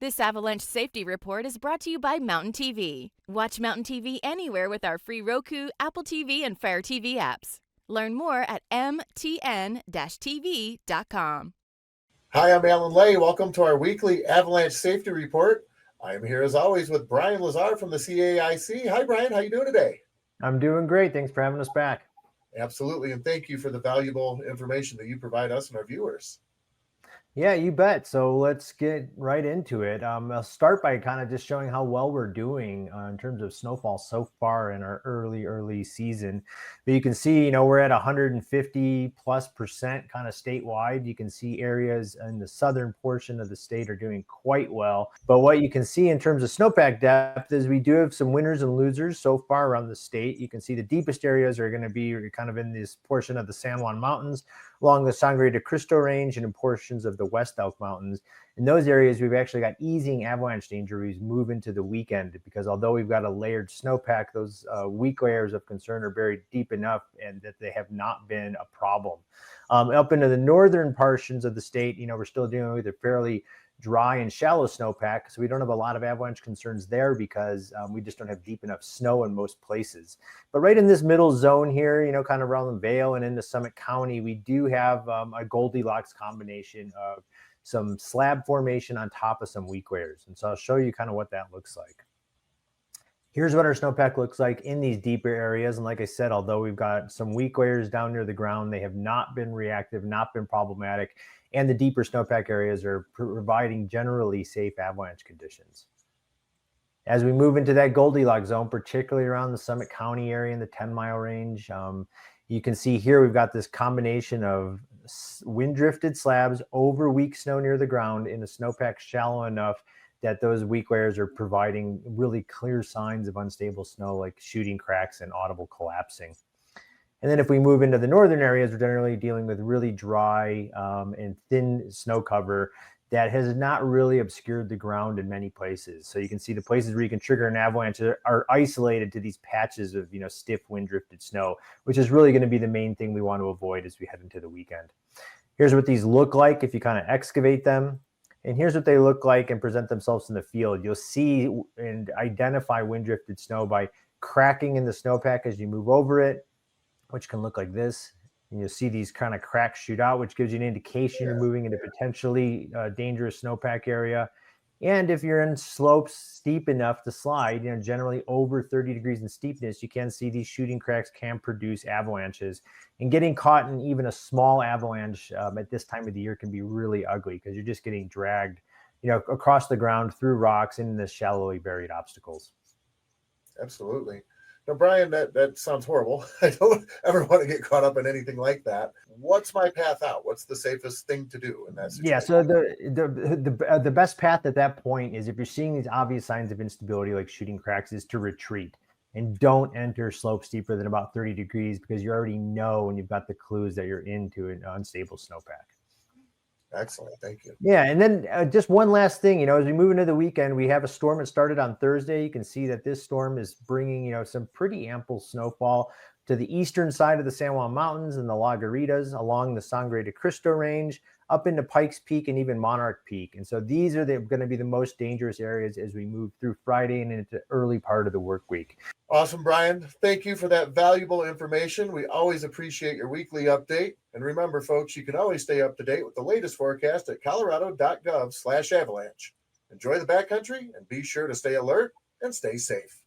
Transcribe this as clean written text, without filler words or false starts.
This avalanche safety report is brought to you by Mountain TV. Watch Mountain TV anywhere with our free Roku, Apple TV, and Fire TV apps. Learn more at mtn-tv.com. Hi, I'm Alan Lay. Welcome to our weekly avalanche safety report. I am here as always with Brian Lazar from the CAIC. Hi, Brian. How you doing today? I'm doing great. Thanks for having us back. Absolutely, and thank you for the valuable information that you provide us and our viewers. Yeah, you bet. So let's get right into it. I'll start by kind of just showing how well we're doing in terms of snowfall so far in our early season. But you can see, we're at 150+% kind of statewide. You can see areas in the southern portion of the state are doing quite well. But what you can see in terms of snowpack depth is we do have some winners and losers so far around the state. You can see the deepest areas are going to be kind of in this portion of the San Juan Mountains, along the Sangre de Cristo Range, and in portions of the West Elk Mountains. In those areas, we've actually got easing avalanche danger as we move into the weekend, because although we've got a layered snowpack, those weak layers of concern are buried deep enough and that they have not been a problem. Up into the northern portions of the state, we're still dealing with a fairly dry and shallow snowpack, so we don't have a lot of avalanche concerns there because we just don't have deep enough snow in most places. But right in this middle zone here, kind of around the Vale and into Summit County, we do have a Goldilocks combination of some slab formation on top of some weak layers. And so I'll show you kind of what that looks like. Here's what our snowpack looks like in these deeper areas. And like I said, although we've got some weak layers down near the ground, they have not been reactive, not been problematic. And the deeper snowpack areas are providing generally safe avalanche conditions. As we move into that Goldilocks zone, particularly around the Summit County area in the 10-mile range, you can see here we've got this combination of wind-drifted slabs over weak snow near the ground in a snowpack shallow enough that those weak layers are providing really clear signs of unstable snow, like shooting cracks and audible collapsing. And then if we move into the northern areas, we're generally dealing with really dry and thin snow cover that has not really obscured the ground in many places. So you can see the places where you can trigger an avalanche are isolated to these patches of stiff wind-drifted snow, which is really going to be the main thing we want to avoid as we head into the weekend. Here's what these look like if you kind of excavate them. And here's what they look like and present themselves in the field. You'll see and identify wind-drifted snow by cracking in the snowpack as you move over it, which can look like this. And you'll see these kind of cracks shoot out, which gives you an indication you're moving into potentially dangerous snowpack area. And if you're in slopes steep enough to slide, generally over 30 degrees in steepness, you can see these shooting cracks can produce avalanches. And getting caught in even a small avalanche at this time of the year can be really ugly, because you're just getting dragged, across the ground through rocks into the shallowly buried obstacles. Absolutely. Now, Brian, that sounds horrible. I don't ever want to get caught up in anything like that. What's my path out? What's the safest thing to do in that situation? Yeah, so the best path at that point is, if you're seeing these obvious signs of instability like shooting cracks, is to retreat and don't enter slopes deeper than about 30 degrees, because you already know and you've got the clues that you're into an unstable snowpack. Excellent. Thank you. Yeah. And then just one last thing, as we move into the weekend, we have a storm that started on Thursday. You can see that this storm is bringing, some pretty ample snowfall to the eastern side of the San Juan Mountains and the La Garritas, along the Sangre de Cristo Range, up into Pikes Peak and even Monarch Peak. And so these are going to be the most dangerous areas as we move through Friday and into the early part of the work week. Awesome, Brian. Thank you for that valuable information. We always appreciate your weekly update. And remember, folks, you can always stay up to date with the latest forecast at Colorado.gov/avalanche. Enjoy the backcountry and be sure to stay alert and stay safe.